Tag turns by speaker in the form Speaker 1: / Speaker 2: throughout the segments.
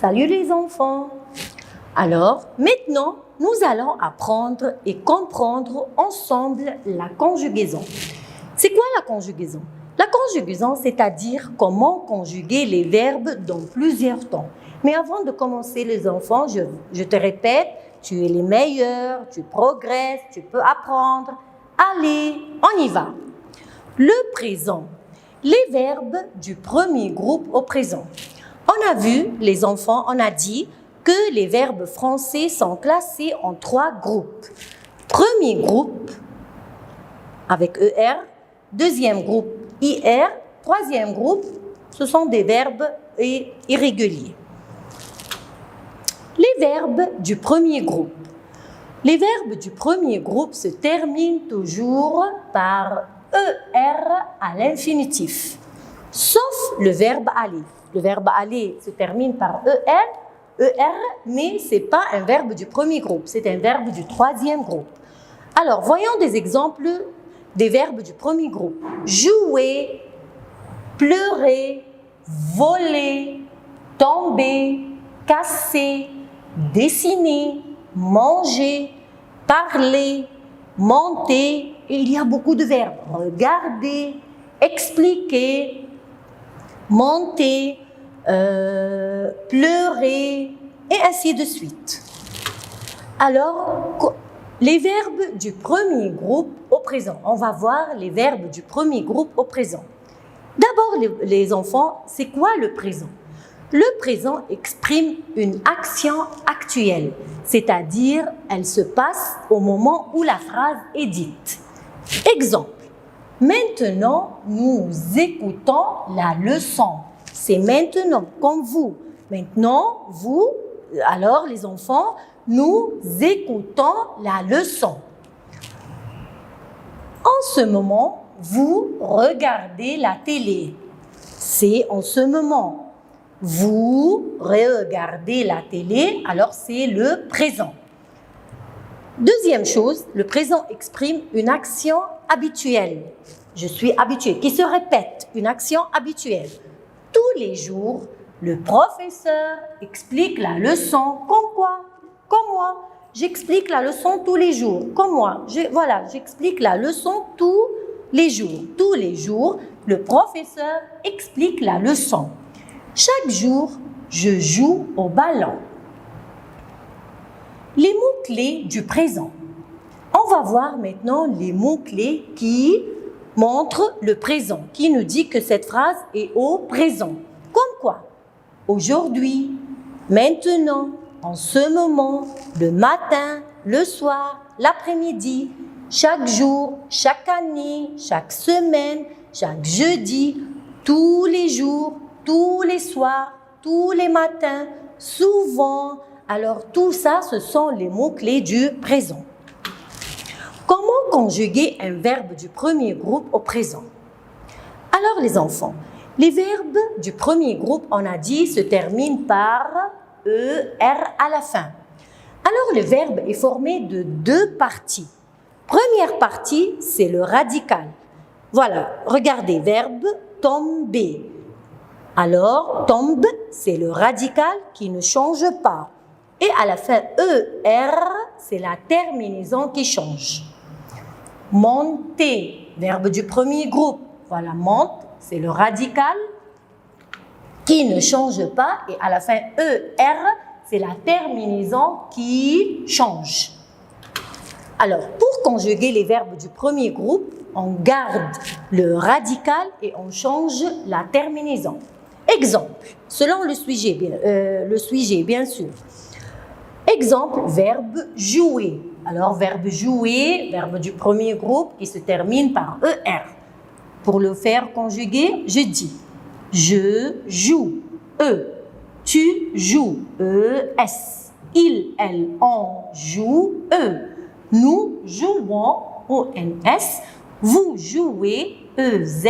Speaker 1: Salut les enfants. Alors, maintenant, nous allons apprendre et comprendre ensemble la conjugaison. C'est quoi la conjugaison? La conjugaison, c'est-à-dire comment conjuguer les verbes dans plusieurs temps. Mais avant de commencer les enfants, je te répète, tu es les meilleurs, tu progresses, tu peux apprendre. Allez, on y va. Le présent. Les verbes du premier groupe au présent. On a vu, les enfants, on a dit que les verbes français sont classés en 3 groupes. Premier groupe avec ER, deuxième groupe IR, troisième groupe, ce sont des verbes irréguliers. Les verbes du premier groupe. Les verbes du premier groupe se terminent toujours par ER à l'infinitif, sauf le verbe aller. Le verbe aller se termine par ER, mais ce n'est pas un verbe du premier groupe, c'est un verbe du troisième groupe. Alors, voyons des exemples des verbes du premier groupe. Jouer, pleurer, voler, tomber, casser, dessiner, manger, parler, monter. Et il y a beaucoup de verbes. Regarder, expliquer, monter, pleurer, et ainsi de suite. Alors, les verbes du premier groupe au présent. On va voir les verbes du premier groupe au présent. D'abord, les enfants, c'est quoi le présent? Le présent exprime une action actuelle, c'est-à-dire elle se passe au moment où la phrase est dite. Exemple, maintenant nous écoutons la leçon. C'est maintenant, comme vous. Maintenant, vous, alors les enfants, nous écoutons la leçon. En ce moment, vous regardez la télé. C'est en ce moment. Vous regardez la télé, alors c'est le présent. Deuxième chose, le présent exprime une action habituelle. Je suis habitué, qui se répète, une action habituelle. Tous les jours, le professeur explique la leçon comme quoi? Comme moi. J'explique la leçon tous les jours, comme moi. J'explique la leçon tous les jours. Tous les jours, le professeur explique la leçon. Chaque jour, je joue au ballon. Les mots-clés du présent. On va voir maintenant les mots-clés qui montrent le présent, qui nous dit que cette phrase est au présent. Comme quoi? Aujourd'hui, maintenant, en ce moment, le matin, le soir, l'après-midi, chaque jour, chaque année, chaque semaine, chaque jeudi, tous les jours, tous les soirs, tous les matins, souvent. Alors tout ça, ce sont les mots-clés du présent. Comment conjuguer un verbe du premier groupe au présent? Alors les enfants, les verbes du premier groupe, on a dit, se terminent par ER à la fin. Alors le verbe est formé de 2 parties. Première partie, c'est le radical. Voilà, regardez, verbe tomber. Alors, tombe, c'est le radical qui ne change pas. Et à la fin, ER, c'est la terminaison qui change. Monter, verbe du premier groupe. Voilà, monte, c'est le radical qui ne change pas. Et à la fin, ER, c'est la terminaison qui change. Alors, pour conjuguer les verbes du premier groupe, on garde le radical et on change la terminaison. Exemple, selon le sujet, bien sûr. Exemple, verbe jouer. Alors, verbe jouer, verbe du premier groupe qui se termine par ER. Pour le faire conjuguer, je dis je joue, E. Tu joues, ES. Il, elle, on joue, E. Nous jouons, ONS. Vous jouez, EZ.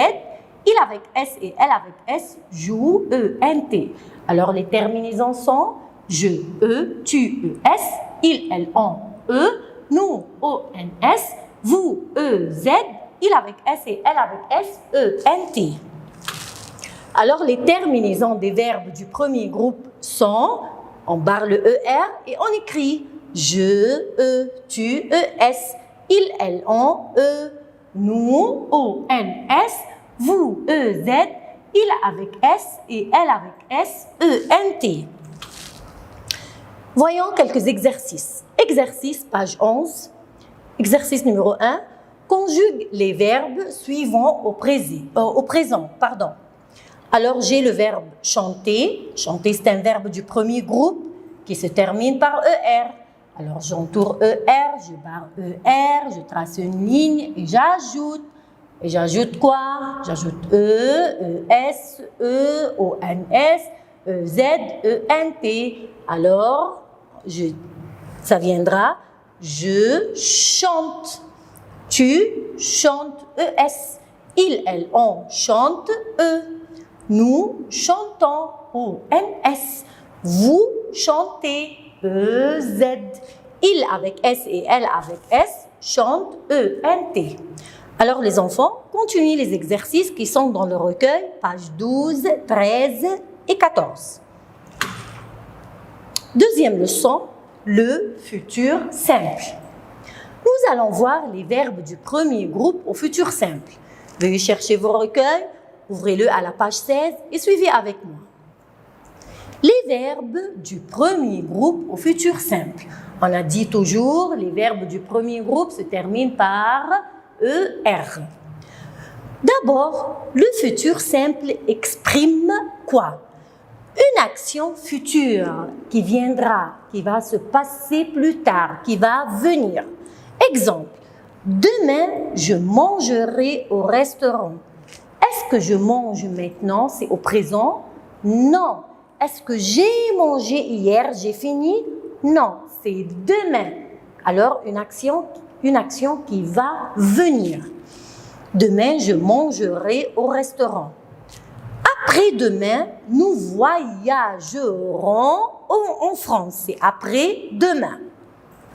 Speaker 1: Il avec S et elle avec S joue, ENT. Alors, les terminaisons sont je, E, tu, ES. Il, elle, on, E. Nous, ONS. Vous, EZ. Il avec S et elle avec S, ENT. Alors, les terminaisons des verbes du premier groupe sont, on barre le ER et on écrit je, tu, ES, il, elle, on, nous, ONS, vous, EZ, il avec S et elle avec S, ENT. Voyons quelques exercices. Exercice, page 11. Exercice numéro 1. Conjugue les verbes suivants au présent. Alors, j'ai le verbe chanter. Chanter, c'est un verbe du premier groupe qui se termine par ER. Alors, j'entoure ER, je barre ER, je trace une ligne et j'ajoute. Et j'ajoute quoi? J'ajoute ES, ONS, EZ, ENT. Alors, ça viendra je chante. Tu chantes ES. Il, elle, on chante E. Nous chantons ONS. Vous chantez EZ. Il avec S et elle avec S chante ENT. Alors les enfants, continuez les exercices qui sont dans le recueil, pages 12, 13 et 14. Deuxième leçon, le futur simple. Nous allons voir les verbes du premier groupe au futur simple. Veuillez chercher vos recueils, ouvrez-le à la page 16 et suivez avec moi. Les verbes du premier groupe au futur simple. On a dit toujours, les verbes du premier groupe se terminent par ER. D'abord, le futur simple exprime quoi? Une action future qui viendra, qui va se passer plus tard, qui va venir. Exemple, demain, je mangerai au restaurant. Est-ce que je mange maintenant? C'est au présent? Non. Est-ce que j'ai mangé hier? J'ai fini? Non, c'est demain. Alors, une action qui va venir. Demain, je mangerai au restaurant. Après-demain, nous voyagerons en France. C'est après-demain.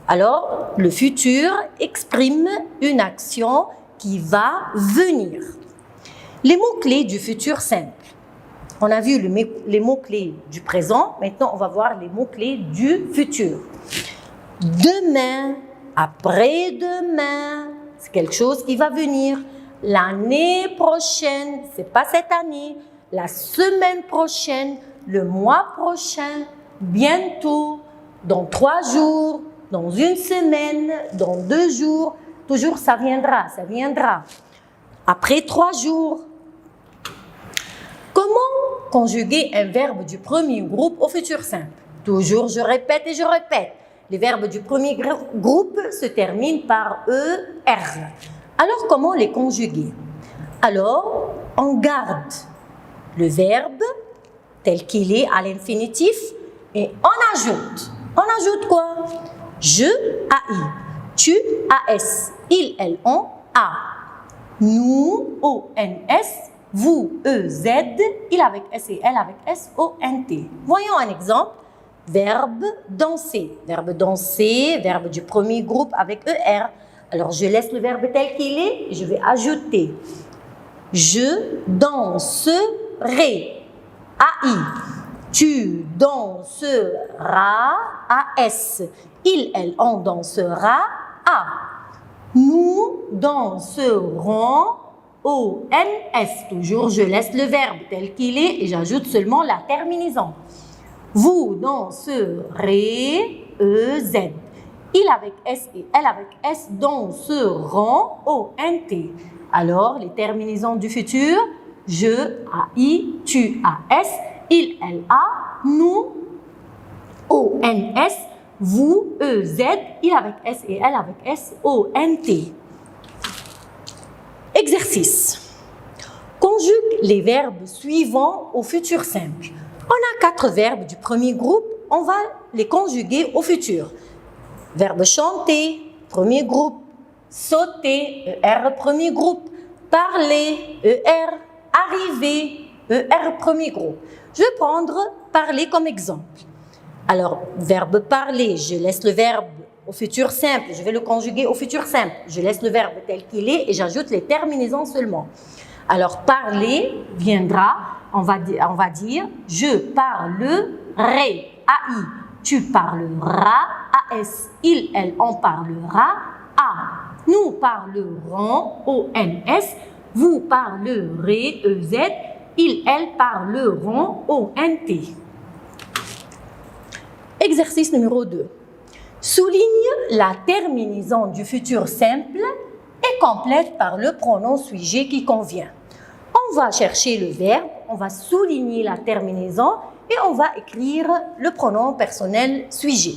Speaker 1: Alors, le futur exprime une action qui va venir. Les mots-clés du futur simple. On a vu les mots-clés du présent. Maintenant, on va voir les mots-clés du futur. Demain, après-demain, c'est quelque chose qui va venir. L'année prochaine, c'est pas cette année. La semaine prochaine, le mois prochain, bientôt, dans 3 jours, dans une semaine, dans 2 jours. Toujours, ça viendra. Après 3 jours. Comment conjuguer un verbe du premier groupe au futur simple? Toujours, je répète et je répète. Les verbes du premier groupe se terminent par ER. Alors, comment les conjuguer? Alors, on garde le verbe tel qu'il est à l'infinitif et on ajoute. On ajoute quoi? Je, AI. Tu, AS. Il, elle, on, A. Nous, ONS. Vous, EZ. Il avec S et elle avec S, ONT. Voyons un exemple. Verbe danser. Verbe danser, verbe du premier groupe avec ER. Alors, je laisse le verbe tel qu'il est et je vais ajouter. Je danserai. AI. Tu danseras. AS. Il, elle, on dansera. A. Nous danserons. ONS. Toujours, je laisse le verbe tel qu'il est et j'ajoute seulement la terminaison. Vous danserez. EZ. Il avec S et elle avec S danseront. ONT. Alors, les terminaisons du futur, je, AI, tu, AS, il, elle, A, nous, ONS, vous, EZ, il avec S et elle avec S, ONT. Exercice. Conjugue les verbes suivants au futur simple. On a 4 verbes du premier groupe, on va les conjuguer au futur. Verbe chanter, premier groupe. Sauter, ER, premier groupe. Parler, ER. Arriver, ER, premier groupe. Je vais prendre parler comme exemple. Alors, verbe parler, je laisse le verbe au futur simple. Je vais le conjuguer au futur simple. Je laisse le verbe tel qu'il est et j'ajoute les terminaisons seulement. Alors, parler viendra on va dire je parlerai, AI. Tu parleras, AS. Il, elle, on parlera, A. Nous parlerons, ONS. Vous parlerez, EZ. Ils, elles parleront, ONT. Exercice numéro 2. Souligne la terminaison du futur simple et complète par le pronom sujet qui convient. On va chercher le verbe, on va souligner la terminaison et on va écrire le pronom personnel sujet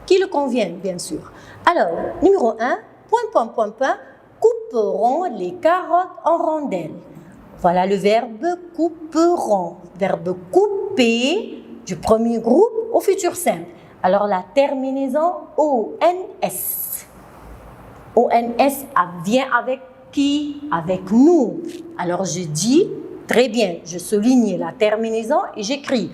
Speaker 1: qui le convient, bien sûr. Alors, numéro 1, couperont les carottes en rondelles. Voilà le verbe couperont. Verbe couper du premier groupe au futur simple. Alors, la terminaison ONS. ONS vient avec qui? Avec nous. Alors, je dis, très bien, je souligne la terminaison et j'écris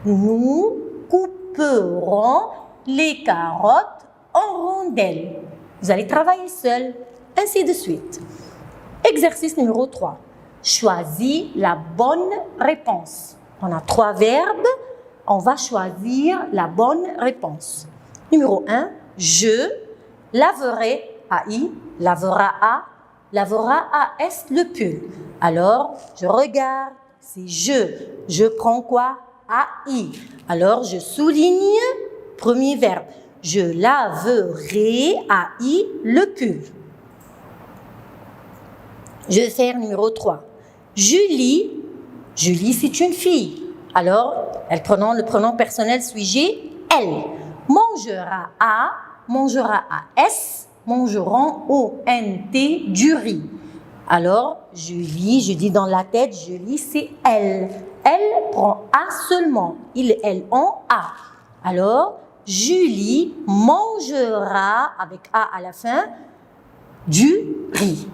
Speaker 1: nous couperons les carottes en rondelles. Vous allez travailler seul, ainsi de suite. Exercice numéro 3. Choisis la bonne réponse. On a 3 verbes. On va choisir la bonne réponse. Numéro 1, je laverai, AI, lavera A, lavera AS le pull. Alors, je regarde, c'est je. Je prends quoi? AI. Alors, je souligne, premier verbe. Je laverai, AI, le pull. Je vais faire numéro 3. Julie, Julie c'est une fille. Alors, elle prenant le pronom personnel sujet, elle. Mangera A, mangera AS, mangeront ONT du riz. Alors, Julie, je dis dans la tête, Julie, c'est elle. Elle prend A seulement. Il, elle ont A. Alors, Julie mangera, avec A à la fin, du riz.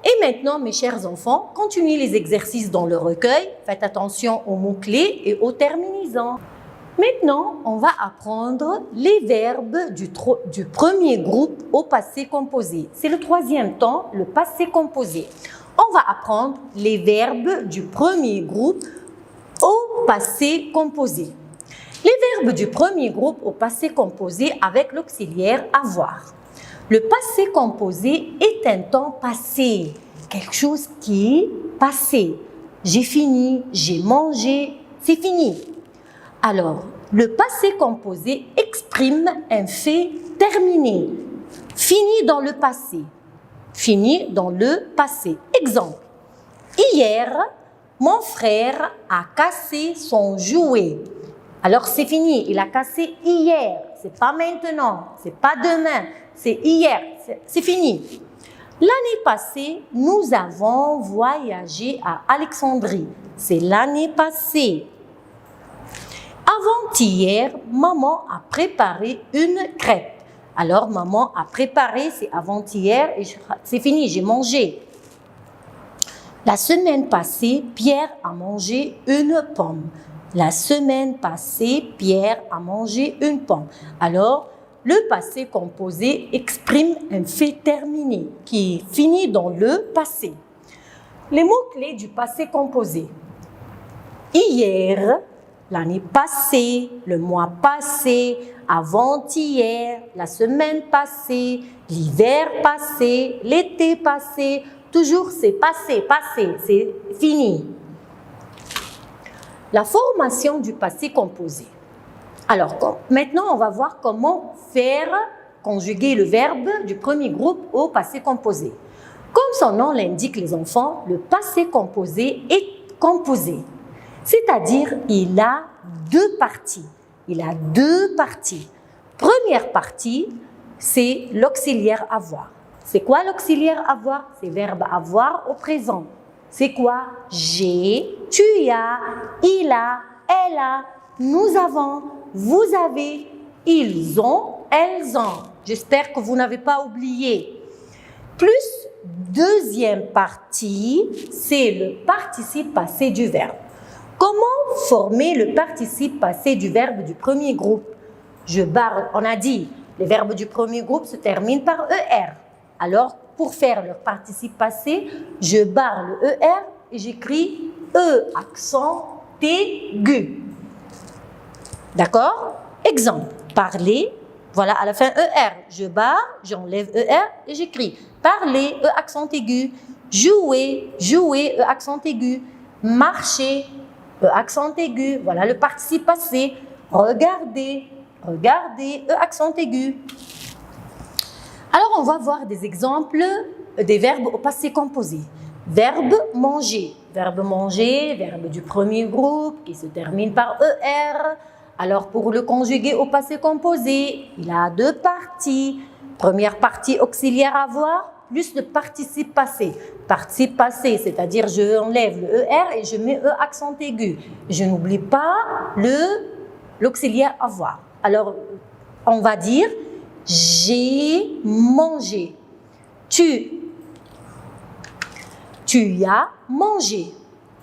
Speaker 1: Et maintenant, mes chers enfants, continuez les exercices dans le recueil. Faites attention aux mots-clés et aux terminaisons. Maintenant, on va apprendre les verbes du premier groupe au passé composé. C'est le 3e temps, le passé composé. On va apprendre les verbes du premier groupe au passé composé. Les verbes du premier groupe au passé composé avec l'auxiliaire avoir. Le passé composé est un temps passé, quelque chose qui est passé. J'ai fini, j'ai mangé, c'est fini. Alors, le passé composé exprime un fait terminé, fini dans le passé. Fini dans le passé. Exemple, hier, mon frère a cassé son jouet. Alors, c'est fini, il a cassé hier. C'est pas maintenant, c'est pas demain, c'est hier, c'est fini. L'année passée, nous avons voyagé à Alexandrie. C'est l'année passée. Avant-hier, maman a préparé une crêpe. Alors, maman a préparé, c'est avant-hier, et c'est fini, j'ai mangé. La semaine passée, Pierre a mangé une pomme. La semaine passée, Pierre a mangé une pomme. Alors, le passé composé exprime un fait terminé qui est fini dans le passé. Les mots-clés du passé composé. Hier, l'année passée, le mois passé, avant-hier, la semaine passée, l'hiver passé, l'été passé. Toujours c'est passé, passé, c'est fini. La formation du passé composé. Alors, maintenant, on va voir comment faire conjuguer le verbe du premier groupe au passé composé. Comme son nom l'indique, les enfants, le passé composé est composé. C'est-à-dire, il a 2 parties. Il a 2 parties. Première partie, c'est l'auxiliaire avoir. C'est quoi l'auxiliaire avoir? C'est verbe avoir au présent. C'est quoi? J'ai, tu as, il a, elle a, nous avons, vous avez, ils ont, elles ont. J'espère que vous n'avez pas oublié. Plus deuxième partie, c'est le participe passé du verbe. Comment former le participe passé du verbe du premier groupe? On a dit, les verbes du premier groupe se terminent par ER. Alors, pour faire leur participe passé, je barre le ER et j'écris E accent aigu. D'accord? Exemple, parler, voilà à la fin ER, je barre, j'enlève ER et j'écris parler, E accent aigu, jouer, jouer, E accent aigu, marcher, E accent aigu, voilà le participe passé, regarder, regarder, E accent aigu. Alors on va voir des exemples des verbes au passé composé. Verbe manger, verbe du premier groupe qui se termine par ER. Alors pour le conjuguer au passé composé, il a deux parties. Première partie auxiliaire avoir plus le participe passé. Participe passé, c'est-à-dire je enlève le ER et je mets E accent aigu. Je n'oublie pas l'auxiliaire avoir. Alors on va dire j'ai mangé. Tu as mangé.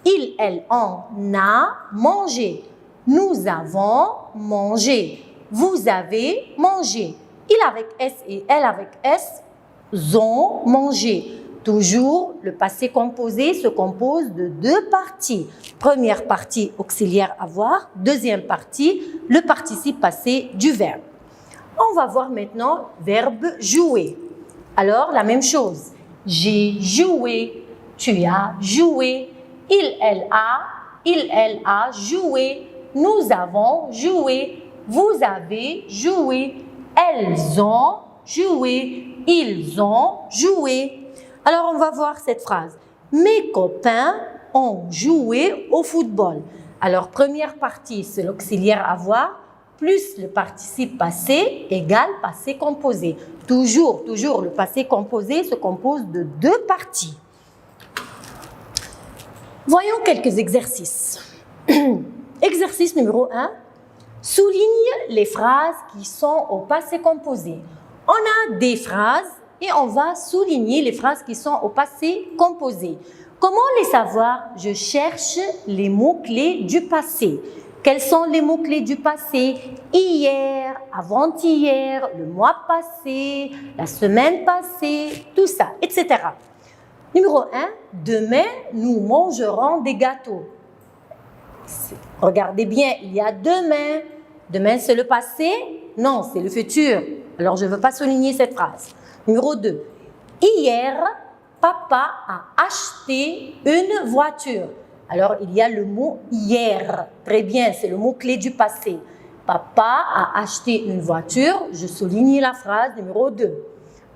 Speaker 1: Il, elle, on a mangé. Nous avons mangé. Vous avez mangé. Il avec S et elle avec S ont mangé. Toujours, le passé composé se compose de deux parties. Première partie auxiliaire avoir, deuxième partie, le participe passé du verbe. On va voir maintenant verbe jouer. Alors, la même chose. J'ai joué, tu as joué, il, elle a joué, nous avons joué, vous avez joué, elles ont joué, ils ont joué. Alors, on va voir cette phrase. Mes copains ont joué au football. Alors, première partie, c'est l'auxiliaire avoir, plus le participe passé égale passé composé. Toujours, le passé composé se compose de deux parties. Voyons quelques exercices. Exercice numéro 1. Souligne les phrases qui sont au passé composé. On a des phrases et on va souligner les phrases qui sont au passé composé. Comment les savoir? Je cherche les mots-clés du passé. Quels sont les mots-clés du passé? Hier, avant-hier, le mois passé, la semaine passée, tout ça, etc. Numéro 1, demain, nous mangerons des gâteaux. Regardez bien, il y a demain. Demain, c'est le passé? Non, c'est le futur. Alors, je ne veux pas souligner cette phrase. Numéro 2, hier, papa a acheté une voiture. Alors, il y a le mot hier. Très bien, c'est le mot-clé du passé. Papa a acheté une voiture. Je souligne la phrase numéro 2.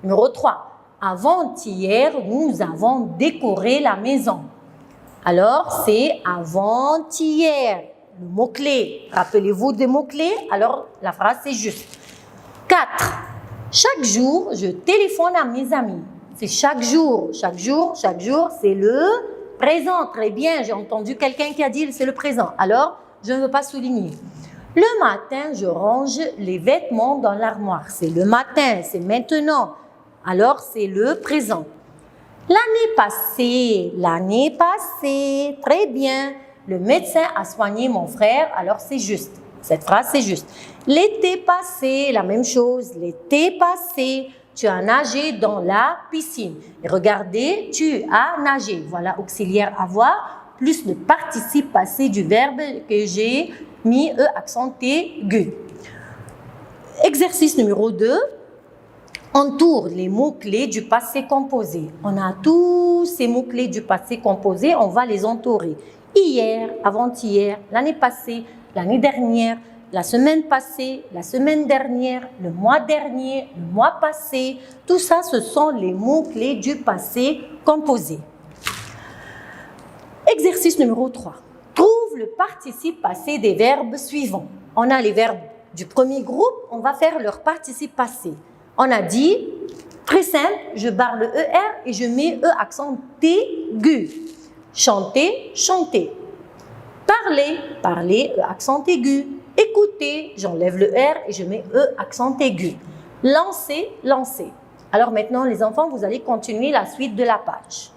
Speaker 1: Numéro 3. Avant-hier, nous avons décoré la maison. Alors, c'est avant-hier. Le mot-clé. Rappelez-vous des mots-clés. Alors, la phrase, c'est juste. 4. Chaque jour, je téléphone à mes amis. C'est chaque jour. Chaque jour, c'est le présent. Très bien, j'ai entendu quelqu'un qui a dit c'est le présent. Alors, je ne veux pas souligner. Le matin, je range les vêtements dans l'armoire. C'est le matin, c'est maintenant. Alors, c'est le présent. L'année passée, très bien. Le médecin a soigné mon frère, alors c'est juste. Cette phrase, c'est juste. L'été passé, la même chose. L'été passé, tu as nagé dans la piscine. Et regardez, tu as nagé. Voilà, auxiliaire avoir, plus le participe passé du verbe que j'ai mis E accent aigu. Exercice numéro 2. Entoure les mots-clés du passé composé. On a tous ces mots-clés du passé composé, on va les entourer. Hier, avant-hier, l'année passée, l'année dernière, la semaine passée, la semaine dernière, le mois dernier, le mois passé. Tout ça, ce sont les mots-clés du passé composé. Exercice numéro 3. Trouve le participe passé des verbes suivants. On a les verbes du premier groupe, on va faire leur participe passé. On a dit, très simple, je barre le ER et je mets E accent aigu. Chanter, chanter. Parler, parler, E accent aigu. Écouter, j'enlève le R et je mets E accent aigu. Lancer, lancer. Alors maintenant, les enfants, vous allez continuer la suite de la page.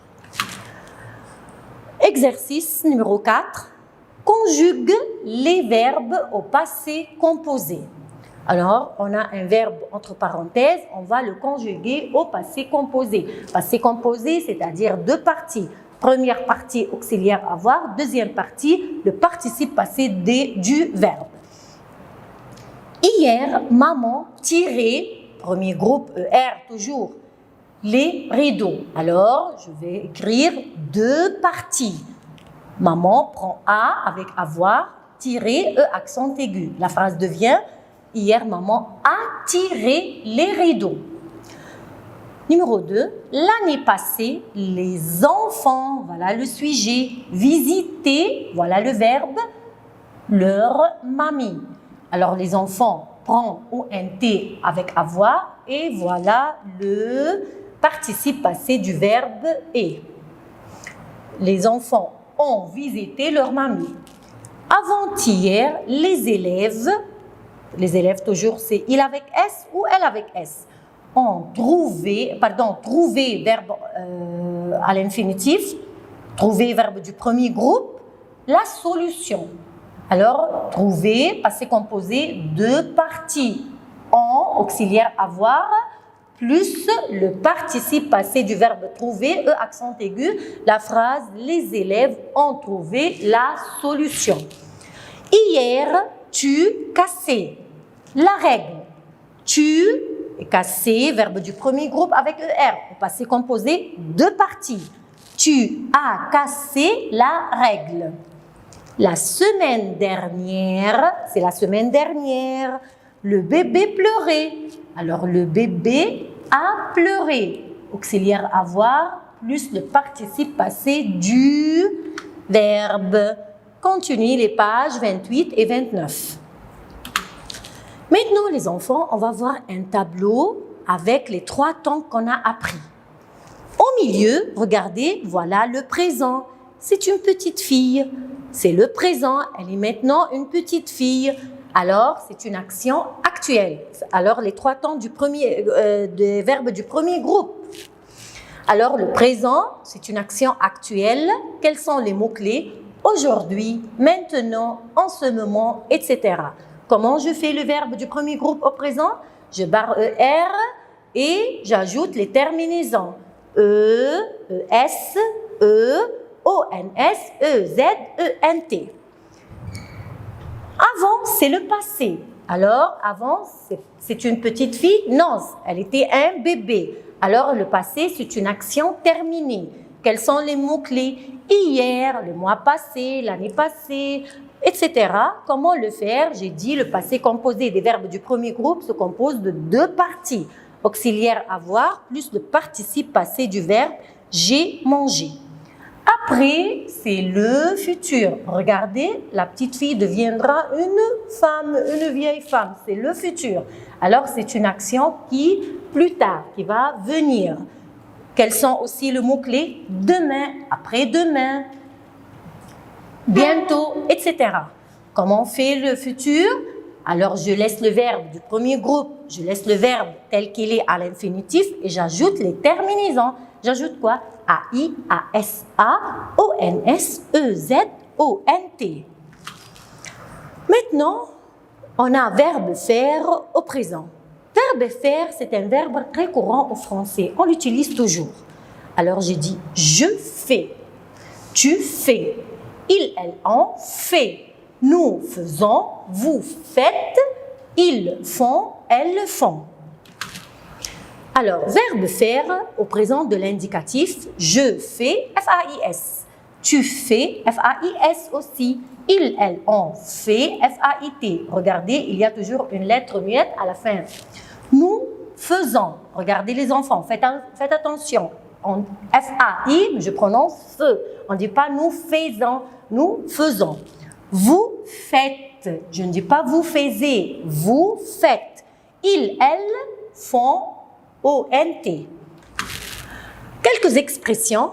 Speaker 1: Exercice numéro 4. Conjugue les verbes au passé composé. Alors, on a un verbe entre parenthèses, on va le conjuguer au passé composé. Passé composé, c'est-à-dire deux parties. Première partie auxiliaire avoir, deuxième partie, le participe passé du verbe. Hier, maman tirait, premier groupe ER toujours, les rideaux. Alors, je vais écrire deux parties. Maman prend A avec avoir, tiré, E accent aigu. La phrase devient « Hier, maman a tiré les rideaux ». Numéro 2, l'année passée, les enfants, voilà le sujet, visitaient, voilà le verbe, leur mamie. Alors, les enfants prennent ONT avec avoir et voilà le participe passé du verbe « et ». Les enfants ont visité leur mamie. Avant-hier, les élèves toujours c'est il avec S ou elle avec S, ont trouvé, verbe à l'infinitif, trouver verbe du premier groupe, la solution. Alors, trouver, passé composé, deux parties, en auxiliaire avoir, plus le participe passé du verbe trouver, E accent aigu, la phrase « Les élèves ont trouvé la solution ». Hier, tu cassais. La règle, tu cassé, verbe du premier groupe avec ER, au passé composé, deux parties. Tu as cassé la règle. La semaine dernière, c'est la semaine dernière, le bébé pleurait. Alors, le bébé a pleuré. Auxiliaire avoir, plus le participe passé du verbe. Continuez les pages 28 et 29. Maintenant, les enfants, on va voir un tableau avec les trois temps qu'on a appris. Au milieu, regardez, voilà le présent. C'est une petite fille. C'est le présent. Elle est maintenant une petite fille. Alors, c'est une action actuelle. Alors, les trois temps des verbes du premier groupe. Alors, le présent, c'est une action actuelle. Quels sont les mots-clés? Aujourd'hui, maintenant, en ce moment, etc. Comment je fais le verbe du premier groupe au présent? Je barre ER et j'ajoute les terminaisons. E, ES, E, ONS, EZ, ENT. Avant, c'est le passé. Alors, avant, c'est une petite fille? Non, elle était un bébé. Alors, le passé, c'est une action terminée. Quels sont les mots-clés? Hier, le mois passé, l'année passée, etc. Comment le faire? J'ai dit le passé composé des verbes du premier groupe se compose de deux parties. Auxiliaire avoir plus le participe passé du verbe j'ai mangé. Après, c'est le futur. Regardez, la petite fille deviendra une femme, une vieille femme. C'est le futur. Alors, c'est une action qui, plus tard, qui va venir. Quels sont aussi les mots-clés? Demain, après-demain, bientôt, etc. Comment on fait le futur? Alors, je laisse le verbe du premier groupe, je laisse le verbe tel qu'il est à l'infinitif et j'ajoute les terminaisons. J'ajoute quoi? AI, ASA, ONS, EZ, ONT. Maintenant, on a verbe faire au présent. Verbe faire, c'est un verbe très courant au français. On l'utilise toujours. Alors, j'ai dit je fais, tu fais, ils, elles, ont fait. Nous faisons, vous faites, ils font, elles font. Alors, verbe faire au présent de l'indicatif, je fais, F-A-I-S. Tu fais, F-A-I-S aussi. Ils, elles, ont fait, F-A-I-T. Regardez, il y a toujours une lettre muette à la fin. Nous faisons. Regardez les enfants, faites attention. F-A-I, je prononce feu. On ne dit pas nous faisons, nous faisons. Vous faites. Je ne dis pas vous faisiez, vous faites. Ils, elles font O-N-T. Quelques expressions.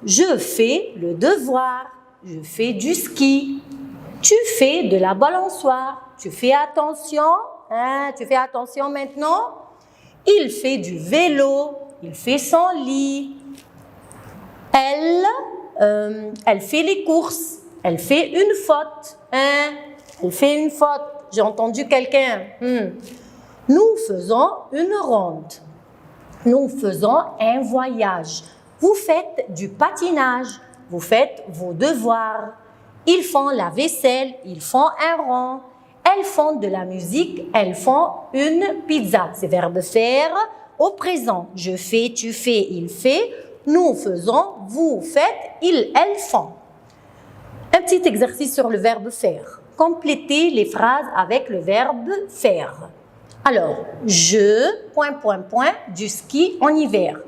Speaker 1: Je fais le devoir. Je fais du ski. Tu fais de la balançoire. Tu fais attention. Hein, tu fais attention maintenant. Il fait du vélo. Il fait son lit. Elle fait les courses. Elle fait une faute. Hein? Elle fait une faute. J'ai entendu quelqu'un. Nous faisons une ronde. Nous faisons un voyage. Vous faites du patinage. Vous faites vos devoirs. Ils font la vaisselle. Ils font un rond. Elles font de la musique. Elles font une pizza. C'est verbe faire au présent. Je fais, tu fais, il fait. Nous faisons, vous faites, ils, elles font. Un petit exercice sur le verbe faire. Complétez les phrases avec le verbe faire. Alors, je, ... du ski en hiver.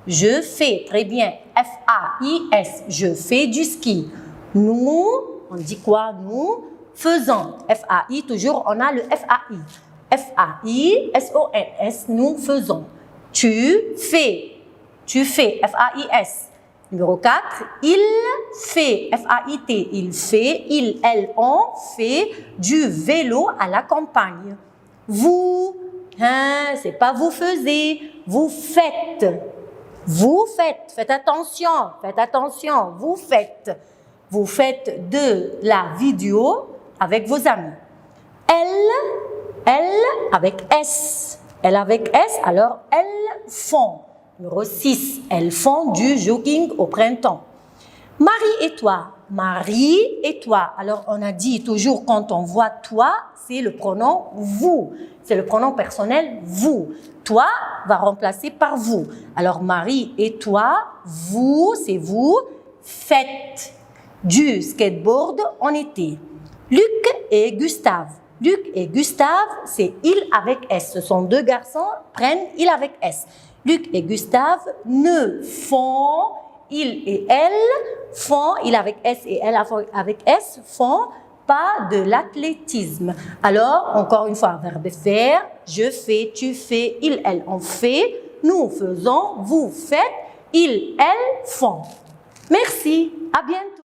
Speaker 1: Je fais, très bien, F-A-I-S, je fais du ski. Nous, on dit quoi? Nous faisons, F-A-I, toujours on a le F-A-I. F-A-I-S-O-N-S, nous faisons. Tu fais, F-A-I-S. Numéro 4, il fait, F-A-I-T, il fait, il, elle, on fait du vélo à la campagne. Vous, hein, c'est pas vous faisiez, vous faites. Vous faites, faites attention, vous faites. Vous faites de la vidéo avec vos amis. Elle avec S. Elle avec S, alors elles font. Numéro 6, elles font du jogging au printemps. Marie et toi. Marie et toi. Alors, on a dit toujours quand on voit toi, c'est le pronom vous. C'est le pronom personnel vous. Toi va remplacer par vous. Alors, Marie et toi, vous, c'est vous, faites du skateboard en été. Luc et Gustave. Luc et Gustave, c'est il avec S. Ce sont deux garçons, prennent il avec S. Luc et Gustave ne font, il et elle font, il avec S et elle avec S, font pas de l'athlétisme. Alors, encore une fois, verbe faire, je fais, tu fais, il, elle, on fait, nous faisons, vous faites, ils, elles font. Merci, à bientôt.